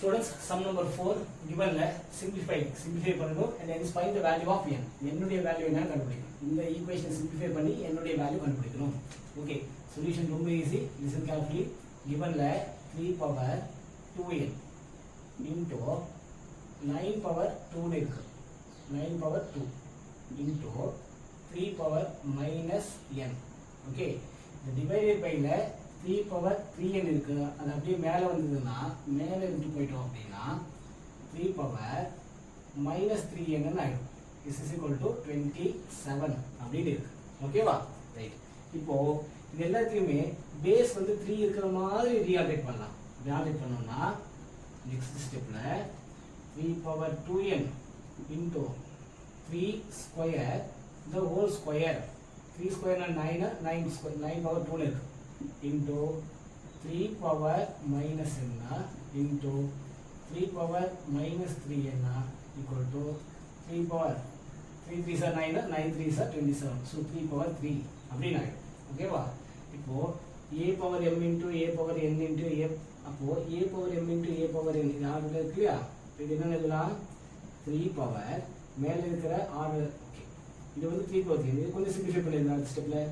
Students, sum number 4 given la simplify பண்ணனும் and hence find the value of n. என்னுடைய value என்னன்னு கண்டுபிடிக்கணும். இந்த ஈக்குவேஷன் சிம்பிளிஃபை பண்ணி என்னுடைய வேல்யூ கண்டுபிடிக்கணும். ஓகே, சொல்யூஷன் ரொம்ப easy. Listen carefully. given la 3 power 2n into 9 power 2 இருக்கு. 9 power 2 into 3 power minus n. Okay, இந்த டிவைடட் பை ல 3 power 3n இருக்கு. அது அப்படியே மேலே வந்ததுன்னா மேலே இருந்து போயிட்டோம் அப்படின்னா 3 power minus 3n ஆயிடும். this is equal to 27 அப்படின்னு இருக்கு. ஓகேவா? ரைட். இப்போ இது எல்லாத்தையுமே பேஸ் வந்து 3 இருக்கிற மாதிரி ரீஆல்டரேட் பண்ணலாம். ரீஆல்டரேட் பண்ணோம்னா நெக்ஸ்ட் ஸ்டெப்ல 3 power 2n into 3 square the whole square. 3 square na 9 9 power 2 இருக்கு. into 3 power minus n into 3 power minus 3n equal to 3 power 3 3s are 9 9 3s are 27 so 3 power 3 அப்படினா ஓகேவா இப்போ a power m into a power n into a அப்போ a power m into a power n இது ஆர்டர்ல இருக்குயா இது என்ன எழுதலாம் 3 power மேல இருக்கிற ஆர்டர் ஓகே இது வந்து 3 power 3 இது கொஞ்சம் சிம்பிளிஃபை பண்ணிடலாம் அடுத்த ஸ்டெப்ல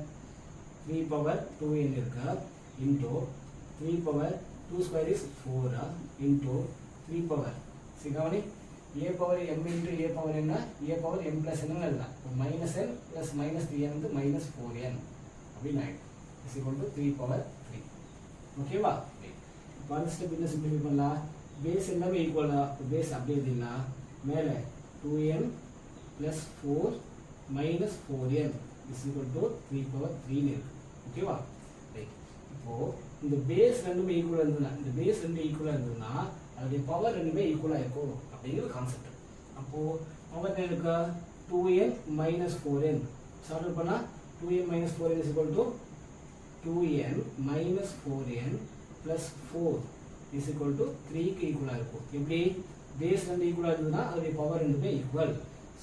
3 power 2n இருக்கு into 3 power 2 square is 4 into 3 power சிகாவனி a power m into a power n a power m plus n எழுதலாம் minus n plus minus 3n வந்து minus 4n அப்படினா is equal to 3 power 3 ஓகேவா இப்போ அடுத்த step என்ன simplify பண்ணலாம் base எல்லாமே ஈக்குவலா பேஸ் அப்படியே இல்லனா மேலே 2n plus 4 minus 4n is equal to 3 power 3 னு இருக்கு ஓகேவா ரைட் இப்போ இந்த பேஸ் ரெண்டுமே ஈக்குவலா இருந்ததுனா இந்த பேஸ் ரெண்டு ஈக்குவலா இருந்ததுனா அதோட பவர் ரெண்டுமே ஈக்குவலா இருக்கும் அப்படிங்கிற கான்செப்ட் அப்போ பவர் என்ன இருக்கு 2n minus 4n சால்வ் பண்ணா 2n minus 4n is equal to 2n minus 4n plus 4 is equal to 3 க்கு ஈக்குவலா இருக்கும் எப்படி பேஸ் ரெண்டு ஈக்குவலா இருந்ததுனா அதோட பவர் ரெண்டுமே ஈக்குவல்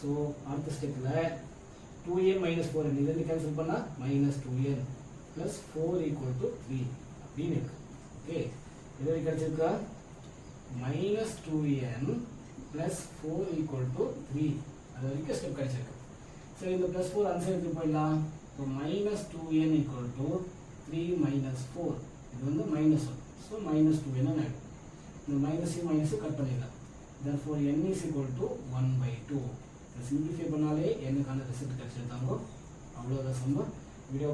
சோ அடுத்த ஸ்டெப்ல 2n minus 4n இதை கேன்சல் பண்ணா minus 2n plus 4 equal to 3 அப்படின்னு இருக்கு ஓகே இது வரைக்கும் கிடைச்சிருக்கா minus 2n plus 4 equal to 3 அது வரைக்கும் ஸ்டெப் கிடைச்சிருக்கு சரி இந்த plus 4 ஆன்சர் எடுத்து போயிடலாம் இப்போ minus 2n equal to 3 minus 4 இது வந்து minus 1 so minus 2n ஆயிடும் இந்த minus கட் பண்ணிடலாம் therefore n is equal to 1/2 simplify பண்ணாலே என்னக்கான ரிசல்ட் கிடைச்சிருந்தாங்க அவ்வளோதான் சம்ம வீடியோ